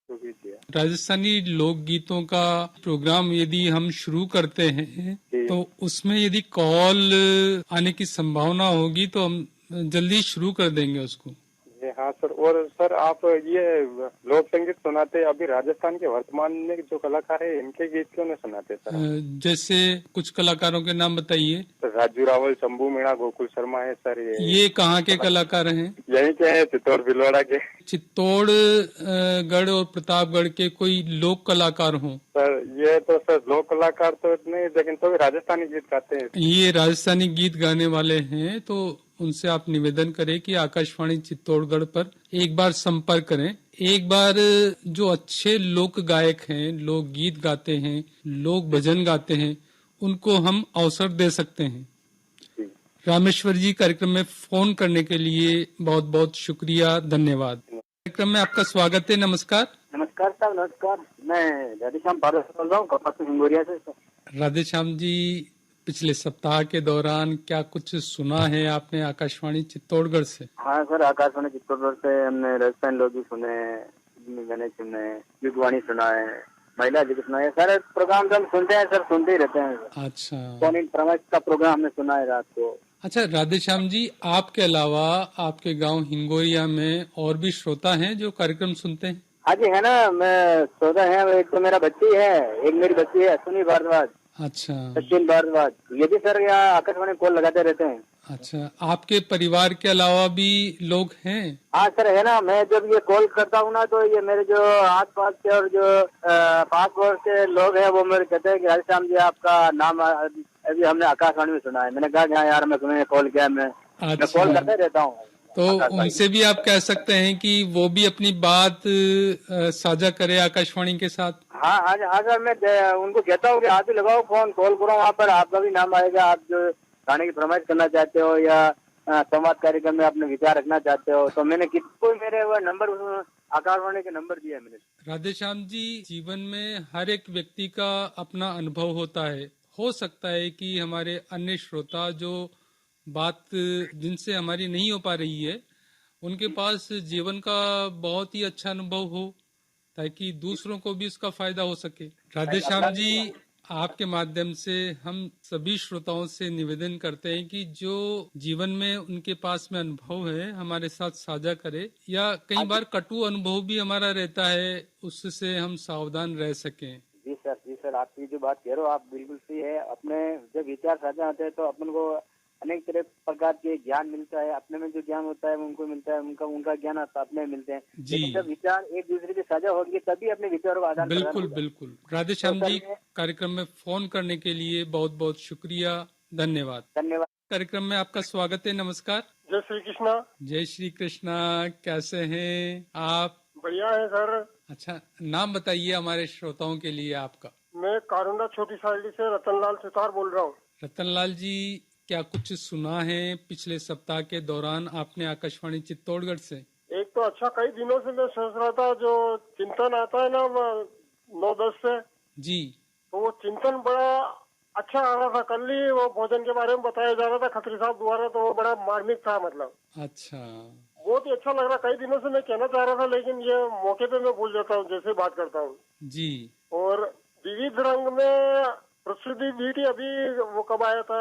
तो कीजिए। राजस्थानी लोकगीतों का प्रोग्राम यदि हम शुरू करते हैं तो उसमें यदि कॉल आने की संभावना होगी तो हम जल्दी शुरू कर देंगे उसको। जी हाँ सर। और सर आप ये लोक संगीत सुनाते अभी राजस्थान के वर्तमान में जो कलाकार है इनके गीत क्यों नहीं सुनाते सर? जैसे कुछ कलाकारों के नाम बताइए। राजू रावल, शंभू मीणा, गोकुल शर्मा है सर। ये कहाँ के कलाकार हैं? यही के हैं, चित्तौड़ भिलवाड़ा के। चित्तौड़गढ़ और प्रतापगढ़ के कोई लोक कलाकार हों? सर ये तो सर लोक कलाकार तो नहीं, लेकिन तो भी राजस्थानी गीत गाते हैं। ये राजस्थानी गीत गाने वाले हैं तो उनसे आप निवेदन करें कि आकाशवाणी चित्तौड़गढ़ पर एक बार संपर्क करें। एक बार जो अच्छे लोक गायक हैं, लोक गीत गाते हैं, लोक भजन गाते हैं, उनको हम अवसर दे सकते हैं। रामेश्वर जी, कार्यक्रम में फोन करने के लिए बहुत बहुत शुक्रिया, धन्यवाद। कार्यक्रम में आपका स्वागत है। नमस्कार। नमस्कार साहब, नमस्कार। मैं राधेश्याम पारस बोल रहा हूँ कपास हिंगोरिया से। राधेश्याम जी, पिछले सप्ताह के दौरान क्या कुछ सुना है आपने आकाशवाणी चित्तौड़गढ़ से? हाँ सर, आकाशवाणी चित्तौड़गढ़ से हमने राजस्थान लोकगीत सुने, गाने सुने, युगवाणी सुना है, महिला गीत सुना है। सारे प्रोग्राम हम सुनते हैं सर, सुनते ही रहते हैं। अच्छा। सोनी प्रमाश का प्रोग्राम हमने सुना है रात को। अच्छा राधेश्याम जी, आपके अलावा आपके गांव हिंगोरिया में और भी श्रोता हैं जो कार्यक्रम सुनते हैं? हाँ जी है ना, मैं श्रोता है। एक तो मेरा बच्ची है, एक मेरी बच्ची है अश्विनी भारद्वाज। अच्छा। सचिन भारद्वाज, ये भी सर यहाँ आकाशवाणी कॉल लगाते रहते हैं। अच्छा, आपके परिवार के अलावा भी लोग हैं? हाँ सर है ना, मैं जब ये कॉल करता हूँ ना तो ये मेरे जो आस पास के और जो पास पड़ोस के लोग हैं वो मेरे कहते हैं कि राधेश्याम जी आपका नाम अभी हमने आकाशवाणी में सुना है। मैंने कहा हाँ यार, मैं तुम्हें कॉल किया, मैं कॉल करते रहता हूँ। तो उनसे भी आप कह सकते हैं कि वो भी अपनी बात साझा करे आकाशवाणी के साथ। हाँ हाँ हाँ सर, मैं उनको कहता हूँ कि आप भी लगाओ फोन, कॉल करो, वहाँ पर आपका भी नाम आएगा। आप जो गाने की फरमाइश करना चाहते हो या संवाद कार्यक्रम में अपने विचार रखना चाहते हो तो मैंने किसको मेरे वो नंबर आकाशवाणी के नंबर दिया मैंने। राधेश्याम जी, जीवन में हर एक व्यक्ति का अपना अनुभव होता है। हो सकता है कि हमारे अन्य श्रोता जो बात जिनसे हमारी नहीं हो पा रही है उनके पास जीवन का बहुत ही अच्छा अनुभव हो ताकि दूसरों को भी इसका फायदा हो सके। राधेश्याम जी, आपके माध्यम से हम सभी श्रोताओं से निवेदन करते हैं कि जो जीवन में उनके पास में अनुभव है हमारे साथ साझा करे, या कई बार कटु अनुभव भी हमारा रहता है, उससे हम सावधान रह सकें। जी सर, आपकी जो बात कह रहे हो आप बिल्कुल सही है। अपने जब विचार साझा होते हैं तो अपन को अनेक तरह प्रकार के ज्ञान मिलता है। अपने में जो ज्ञान होता है उनको मिलता है, उनका ज्ञान अपने में मिलते हैं। लेकिन जब विचार एक दूसरे के साझा होंगे तभी अपने विचारों का आदान प्रदान होगा। बिल्कुल। राधेश्याम जी, कार्यक्रम में फोन करने के लिए बहुत बहुत शुक्रिया, धन्यवाद। कार्यक्रम में आपका स्वागत है। नमस्कार। जय श्री कृष्णा। जय श्री कृष्णा। कैसे हैं आप? बढ़िया है सर। अच्छा, नाम बताइए हमारे श्रोताओं के लिए आपका। मैं कारुंडा छोटी साइडी से रतनलाल सुतार बोल रहा हूँ। रतनलाल जी, क्या कुछ सुना है पिछले सप्ताह के दौरान आपने आकाशवाणी चित्तौड़गढ़ से? एक तो अच्छा, कई दिनों से मैं सोच रहा था जो चिंतन आता है ना 9-10 से जी, तो वो चिंतन बड़ा अच्छा आ रहा था। कल ही वो भोजन के बारे में बताया जा रहा था खत्री साहब द्वारा, तो वो बड़ा मार्मिक था। मतलब अच्छा, बहुत ही अच्छा लग रहा। कई दिनों से मैं कहना चाह रहा था लेकिन ये मौके पे मैं भूल जाता हूँ जैसे बात करता हूँ जी। और विविध रंग में प्रसिद्धि बीटी अभी वो कब आया था,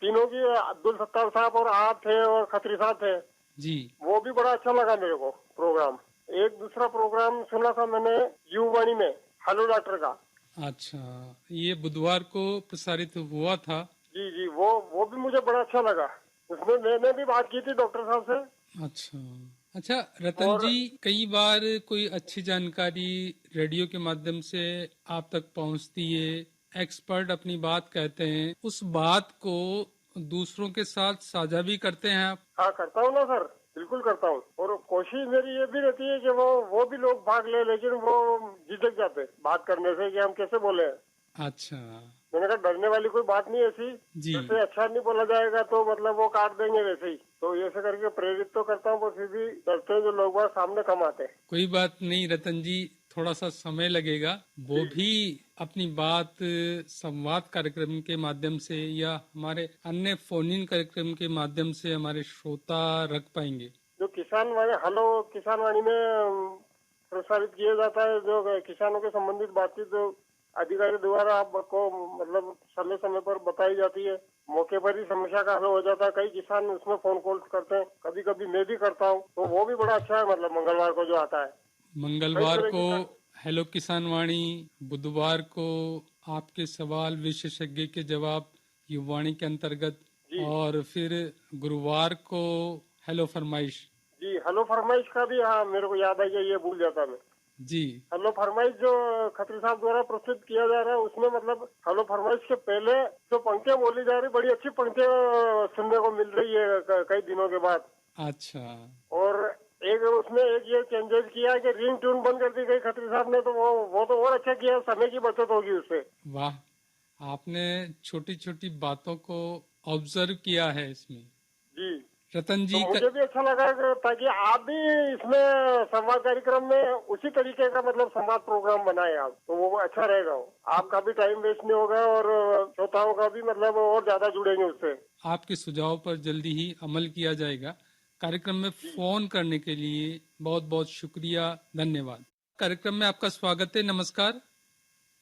तीनों की अब्दुल सत्तार साहब और आप थे और खत्री साहब थे जी, वो भी बड़ा अच्छा लगा मेरे को प्रोग्राम। एक दूसरा प्रोग्राम सुना था मैंने युवाणी में, हेलो डॉक्टर का। अच्छा, ये बुधवार को प्रसारित हुआ था। जी, वो भी मुझे बड़ा अच्छा लगा। उसमें मैंने भी बात की थी डॉक्टर साहब से। अच्छा रतन जी, कई बार कोई अच्छी जानकारी रेडियो के माध्यम से आप तक पहुंचती है, एक्सपर्ट अपनी बात कहते हैं, उस बात को दूसरों के साथ साझा भी करते हैं आप? हाँ करता हूँ ना सर, बिल्कुल करता हूँ। और कोशिश मेरी ये भी रहती है कि वो भी लोग भाग ले, लेकिन वो झिझक जाते बात करने से कि हम कैसे बोले। अच्छा, मैंने कहा डरने वाली कोई बात नहीं ऐसी, जैसे अच्छा नहीं बोला जाएगा तो मतलब वो काट देंगे वैसे ही। तो ऐसे करके प्रेरित तो करता हूँ, फिर भी डरते हैं जो लोग बात सामने कम आते हैं। कोई बात नहीं रतन जी, थोड़ा सा समय लगेगा। वो भी अपनी बात संवाद कार्यक्रम के माध्यम से या हमारे अन्य फोन इन कार्यक्रम के माध्यम से हमारे श्रोता रख पाएंगे। जो किसान वाणी, हेलो किसान वाणी में प्रसारित किया जाता है, जो किसानों के संबंधित बातचीत जो अधिकारी द्वारा आपको मतलब समय समय पर बताई जाती है, मौके पर ही समस्या का हल हो जाता है। कई किसान उसमें फोन कॉल करते हैं, कभी कभी मैं भी करता हूँ, तो वो भी बड़ा अच्छा है। मतलब मंगलवार को जो आता है, मंगलवार को हेलो किसान वाणी, बुधवार को आपके सवाल विशेषज्ञ के जवाब युवाणी के अंतर्गत, और फिर गुरुवार को हेलो फरमाइश। जी हेलो फरमाइश का भी, हाँ मेरे को याद आ गया, ये भूल जाता मैं। जी हेलो फरमाइश जो खत्री साहब द्वारा प्रस्तुत किया जा रहा है, उसमें मतलब हेलो फरमाइश के पहले जो पंक्तियां बोली जा रही, बड़ी अच्छी पंक्तियां सुनने को मिल रही है कई दिनों के बाद। अच्छा। और एक उसमें एक ये चेंजेस किया कि रिंग ट्यून बंद कर दी गई खत्री साहब ने, तो वो तो और अच्छा किया, समय की बचत होगी उससे। वाह, आपने छोटी छोटी बातों को ऑब्जर्व किया है इसमें। जी रतन तो जी मुझे भी अच्छा लगा ताकि आप भी इसमें संवाद कार्यक्रम में उसी तरीके का मतलब संवाद प्रोग्राम बनाए आप, तो वो अच्छा रहेगा। आपका भी टाइम वेस्ट नहीं होगा और श्रोताओं का भी मतलब और ज्यादा जुड़ेंगे उससे। आपके सुझाव पर जल्दी ही अमल किया जाएगा। कार्यक्रम में फोन करने के लिए बहुत बहुत शुक्रिया, धन्यवाद। कार्यक्रम में आपका स्वागत है, नमस्कार।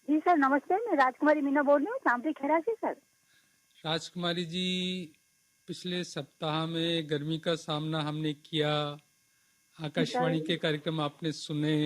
जी सर नमस्ते, मैं राजकुमारी मीना बोल रही हूँ चांपरी खेड़ा से सर। राजकुमारी जी, पिछले सप्ताह में गर्मी का सामना हमने किया, आकाशवाणी के कार्यक्रम आपने सुने।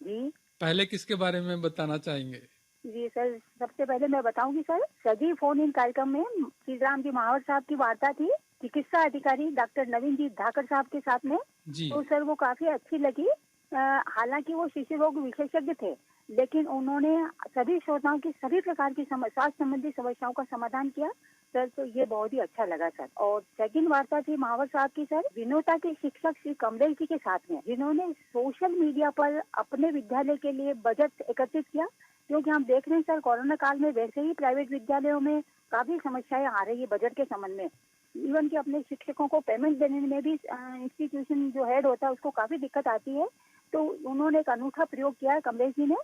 जी पहले किसके बारे में बताना चाहेंगे? जी सर, सबसे पहले मैं बताऊंगी सर, सजीव फोन इन कार्यक्रम में श्रीराम जी महावर साहब की वार्ता थी चिकित्सा अधिकारी डॉक्टर नवीन जी धाकर साहब के साथ में। तो सर वो काफी अच्छी लगी। हालांकि वो शिशु रोग विशेषज्ञ थे, लेकिन उन्होंने सभी श्रोताओं की सभी प्रकार की स्वास्थ्य संबंधी समस्याओं का समाधान किया सर, तो ये बहुत ही अच्छा लगा सर। और सेकंड वार्ता थी महावर साहब की सर विनोता के शिक्षक श्री कमलेश जी के साथ में, जिन्होंने सोशल मीडिया पर अपने विद्यालय के लिए बजट एकत्रित किया, क्योंकि हम देख रहे हैं सर कोरोना काल में वैसे ही प्राइवेट विद्यालयों में काफी समस्याएं आ रही है बजट के संबंध में। इवन कि अपने शिक्षकों को पेमेंट देने में भी इंस्टीट्यूशन जो हेड होता है उसको काफी दिक्कत आती है, तो उन्होंने एक अनूठा प्रयोग किया है कमलेश जी ने।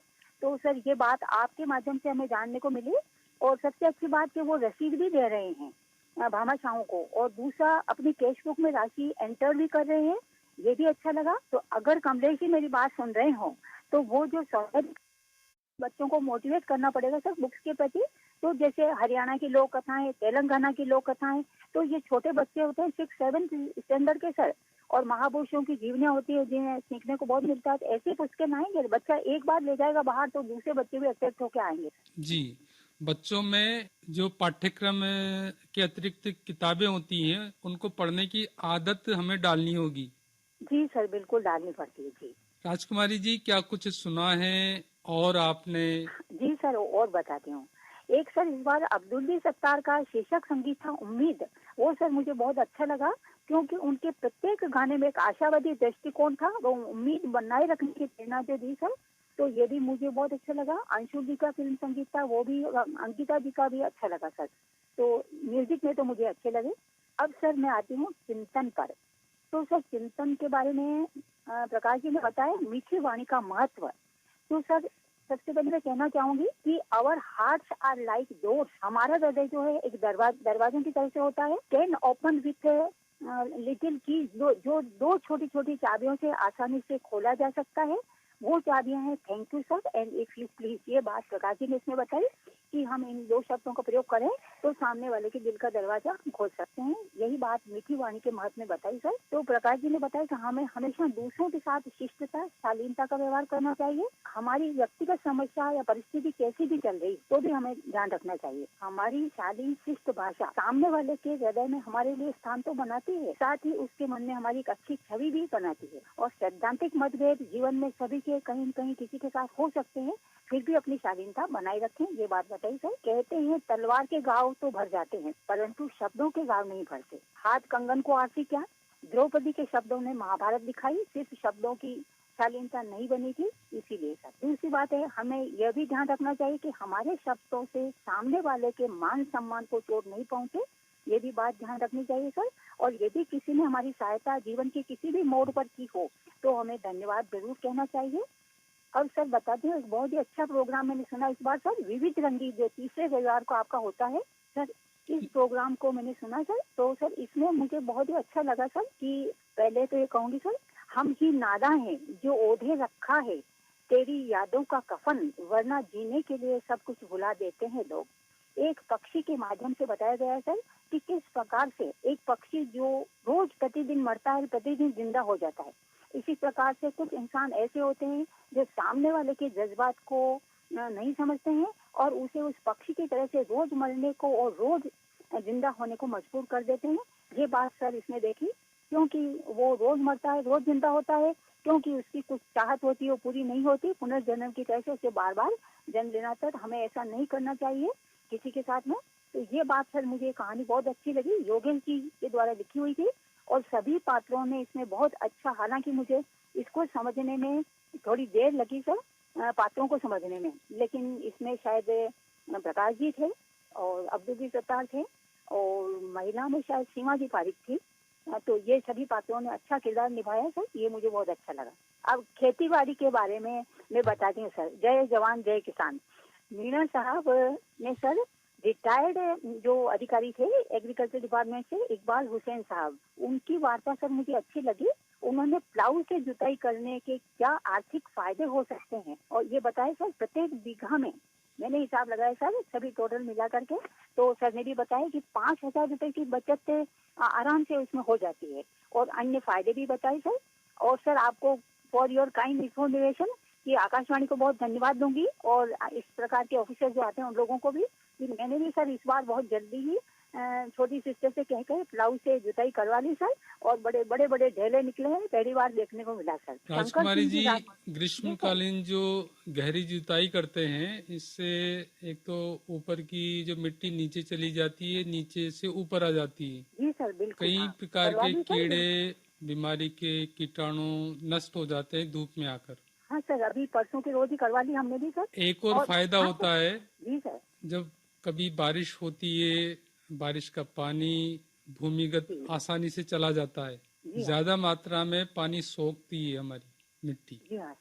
तो सर ये बात आपके माध्यम से हमें जानने को मिली, और सबसे अच्छी बात कि वो रसीद भी दे रहे हैं भामाशाहों को, और दूसरा अपनी कैश बुक में राशि एंटर भी कर रहे हैं, ये भी अच्छा लगा। तो अगर कमलेश जी मेरी बात सुन रहे हो तो वो जो बच्चों को मोटिवेट करना पड़ेगा सर बुक्स के प्रति। तो जैसे हरियाणा की लोक कथाएं, तेलंगाना की लोक कथाएं, तो ये छोटे बच्चे होते हैं 6-7 स्टैंडर्ड के सर, और महापुरुषों की जीवनियां होती है जिन्हें सीखने को बहुत मिलता है। तो ऐसी पुस्तकें आएंगे, बच्चा एक बार ले जाएगा बाहर तो दूसरे बच्चे भी अट्रैक्ट होकर आएंगे। जी, बच्चों में जो पाठ्यक्रम के अतिरिक्त किताबें होती हैं उनको पढ़ने की आदत हमें डालनी होगी। जी सर बिल्कुल डालनी पड़ती है। जी राजकुमारी जी, क्या कुछ सुना है और आपने? जी सर और बताती हूँ। एक सर इस बार अब्दुल्ली सत्तार का शीर्षक संगीत था उम्मीद, वो सर मुझे बहुत अच्छा लगा, क्योंकि उनके प्रत्येक गाने में एक आशावादी दृष्टिकोण था, वो उम्मीद बनाए रखने की प्रेरणा जो दी सर, तो ये भी मुझे बहुत अच्छा लगा। अंशु जी का फिल्म संगीत था वो भी, अंकिता जी का भी अच्छा लगा सर। तो म्यूजिक में तो मुझे अच्छे लगे। अब सर मैं आती हूँ चिंतन पर। तो सर चिंतन के बारे में प्रकाश जी ने बताया मीठी वाणी का महत्व। तो सर सबसे पहले मैं कहना चाहूंगी कि our hearts are like doors, हमारा हृदय जो है एक दरवाजों की तरह से होता है। कैन ओपन विथ लिटिल की, जो दो छोटी छोटी चाबियों से आसानी से खोला जा सकता है, वो चाबियां हैं thank you sir and if you please. ये बात प्रकाश जी ने इसमें बताई कि हम इन दो शब्दों का प्रयोग करें तो सामने वाले के दिल का दरवाजा खोल सकते हैं। यही बात मीठी वाणी के महत्व में बताई सर। तो प्रकाश जी ने बताया कि हमें हमेशा दूसरों के साथ शिष्टता, शालीनता का व्यवहार करना चाहिए। हमारी व्यक्तिगत समस्या या परिस्थिति कैसी भी चल रही तो भी हमें ध्यान रखना चाहिए। हमारी शालीन शिष्ट भाषा सामने वाले के हृदय में हमारे लिए स्थान तो बनाती है, साथ ही उसके मन में हमारी एक अच्छी छवि भी बनाती है। और सैद्धांतिक मतभेद जीवन में सभी के कहीं न कहीं किसी के साथ हो सकते हैं, फिर भी अपनी शालीनता बनाए रखें, ये बात बताई सर। कहते हैं तलवार के घाव तो भर जाते हैं परंतु शब्दों के घाव नहीं भरते। हाथ कंगन को आरती क्या, द्रौपदी के शब्दों ने महाभारत दिखाई, सिर्फ शब्दों की शालीनता नहीं बनी थी, इसीलिए सर। दूसरी बात है, हमें यह भी ध्यान रखना चाहिए कि हमारे शब्दों से सामने वाले के मान सम्मान को चोट नहीं पहुंचे, ये भी बात ध्यान रखनी चाहिए सर। और यदि किसी ने हमारी सहायता जीवन के किसी भी मोड़ पर की हो तो हमें धन्यवाद जरूर कहना चाहिए। अब सर बताते हैं, एक बहुत ही अच्छा प्रोग्राम मैंने सुना इस बार सर, विविध रंगी, जो तीसरे रविवार को आपका होता है सर, इस प्रोग्राम को मैंने सुना सर। तो सर इसमें मुझे बहुत ही अच्छा लगा सर कि पहले तो ये कहूंगी सर, हम ही नादा हैं जो ओढ़े रखा है तेरी यादों का कफन, वरना जीने के लिए सब कुछ भुला देते हैं लोग। एक पक्षी के माध्यम से बताया गया है सर कि किस प्रकार से एक पक्षी जो रोज प्रतिदिन मरता है, प्रतिदिन जिंदा हो जाता है, इसी प्रकार से कुछ इंसान ऐसे होते हैं जो सामने वाले के जज्बात को नहीं समझते हैं और उसे उस पक्षी की तरह से रोज मरने को और रोज जिंदा होने को मजबूर कर देते हैं। ये बात सर इसने देखी, क्योंकि वो रोज मरता है, रोज जिंदा होता है, क्योंकि उसकी कुछ चाहत होती है वो पूरी नहीं होती, पुनर्जन्म की तरह से उसे बार बार जन्म लेना। सर हमें ऐसा नहीं करना चाहिए किसी के साथ में। तो ये बात सर मुझे कहानी बहुत अच्छी लगी, योगेश जी के द्वारा लिखी हुई थी और सभी पात्रों ने इसमें बहुत अच्छा, हालांकि मुझे इसको समझने में थोड़ी देर लगी सर, पात्रों को समझने में, लेकिन इसमें शायद प्रकाश जी थे और अब्दुल सत्तार थे और महिला में शायद सीमा जी पारिक थी। तो ये सभी पात्रों ने अच्छा किरदार निभाया सर, ये मुझे बहुत अच्छा लगा। अब खेती बाड़ी के बारे में मैं बताती हूँ सर। जय जवान जय किसान, मीणा साहब ने सर रिटायर्ड जो अधिकारी थे एग्रीकल्चर डिपार्टमेंट से, इकबाल हुसैन साहब, उनकी वार्ता सर मुझे अच्छी लगी। उन्होंने प्लाऊ से जुताई करने के क्या आर्थिक फायदे हो सकते हैं और ये बताया सर प्रत्येक बीघा में, मैंने हिसाब लगाया सर सभी टोटल मिला करके, तो सर ने भी बताया कि 5,000 रुपए की बचत आराम से उसमें हो जाती है और अन्य फायदे भी बताए सर। और सर आपको फॉर योर काइंड इन्फॉर्मेशन कि आकाशवाणी को बहुत धन्यवाद दूंगी और इस प्रकार के ऑफिसर जो आते हैं उन लोगों को भी, कि मैंने भी सर इस बार बहुत जल्दी ही छोटी सिस्टर से कहकर प्लाऊ से जुताई करवा ली सर और बड़े बड़े ढेले निकले हैं, पहली बार देखने को मिला सर। राजकुमारी जी, ग्रीष्मकालीन जो गहरी जुताई करते हैं, इससे एक तो ऊपर की जो मिट्टी नीचे चली जाती है, नीचे से ऊपर आ जाती है। जी सर बिल्कुल। कई प्रकार के कीड़े, बीमारी के कीटाणु नष्ट हो जाते हैं धूप में आकर। हाँ सर, अभी परसों की रोज ही करवा ली हमने भी सर। एक और फायदा होता है जी सर, जब कभी बारिश होती है, बारिश का पानी भूमिगत आसानी से चला जाता है, ज्यादा मात्रा में पानी सोखती है हमारी मिट्टी। जी हाँ।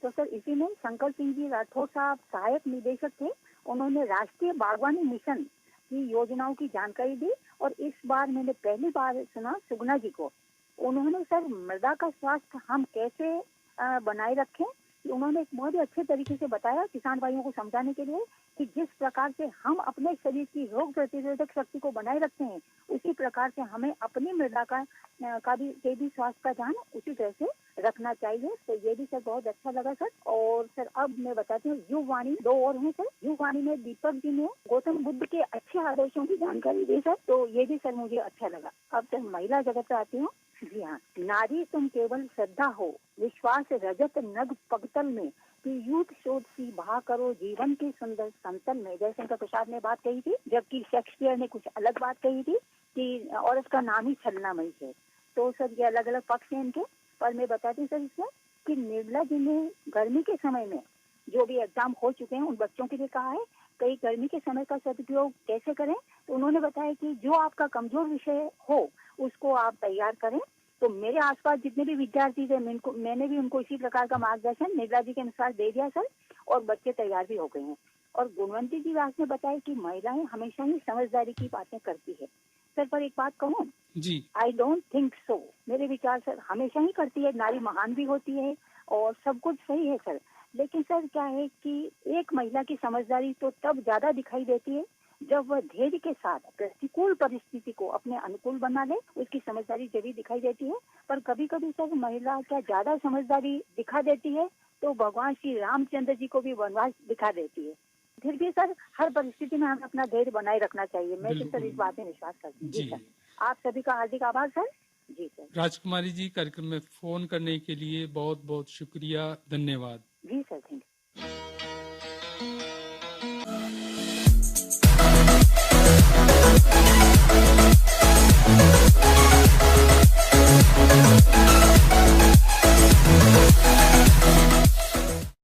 तो सर इसी में शंकर सिंह जी राठौर साहब सहायक निदेशक थे, उन्होंने राष्ट्रीय बागवानी मिशन की योजनाओं की जानकारी दी और इस बार मैंने पहली बार सुना सुगना जी को। उन्होंने सर मृदा का स्वास्थ्य हम कैसे बनाए रखें, उन्होंने एक बहुत ही अच्छे तरीके से बताया किसान भाइयों को समझाने के लिए कि जिस प्रकार से हम अपने शरीर की रोग प्रतिरोधक शक्ति को बनाए रखते हैं, उसी प्रकार से हमें अपनी मृदा का भी स्वास्थ्य का ध्यान उसी तरह से रखना चाहिए। तो ये भी सर बहुत अच्छा लगा सर। और सर अब मैं बताती हूँ युगवाणी 2 और है सर। युगवाणी में दीपक जी ने गौतम बुद्ध के अच्छे आदर्शों की जानकारी दी सर, तो ये भी सर मुझे अच्छा लगा। अब सर महिला जगत पे आती हूँ। जी हाँ, नारी तुम केवल श्रद्धा हो, विश्वास रजत नग पगतल में, पीयूष शोध सी भा करो जीवन के सुंदर संतल में। जयशंकर प्रसाद ने बात कही थी, जबकि शेक्सपियर ने कुछ अलग बात कही थी कि औरत का नाम ही छलनामयी है। तो सर ये अलग अलग पक्ष हैं इनके, पर मैं बताती हूँ सर इसमें कि निर्मला जी ने गर्मी के समय में जो भी एग्जाम हो चुके हैं उन बच्चों के लिए कहा है कई गर्मी के समय का सदुपयोग कैसे करें। तो उन्होंने बताया कि जो आपका कमजोर विषय हो उसको आप तैयार करें। तो मेरे आसपास जितने भी विद्यार्थी थे मैंने भी उनको इसी प्रकार का मार्गदर्शन निर्मला जी के अनुसार दे दिया सर, और बच्चे तैयार भी हो गए हैं। और गुणवंती जी व्यास ने बताया कि महिलाएं हमेशा ही समझदारी की बातें करती है। सर पर एक बात कहूँ जी, आई डोंट थिंक सो, मेरे विचार सर हमेशा ही करती है, नारी महान भी होती है और सब कुछ सही है सर। लेकिन सर क्या है कि एक महिला की समझदारी तो तब ज्यादा दिखाई देती है जब वह धैर्य के साथ प्रतिकूल परिस्थिति को अपने अनुकूल बना ले, उसकी समझदारी जरूर दिखाई देती है। पर कभी कभी सर महिला क्या ज्यादा समझदारी दिखा देती है तो भगवान श्री रामचंद्र जी को भी वनवास दिखा देती है। फिर भी सर हर परिस्थिति में हमें अपना धैर्य बनाए रखना चाहिए। मैं तो सर इस बात में विश्वास करती हूँ। जी सर, आप सभी का हार्दिक आभार सर। जी सर। राजकुमारी जी, कार्यक्रम में फोन करने के लिए बहुत बहुत शुक्रिया, धन्यवाद।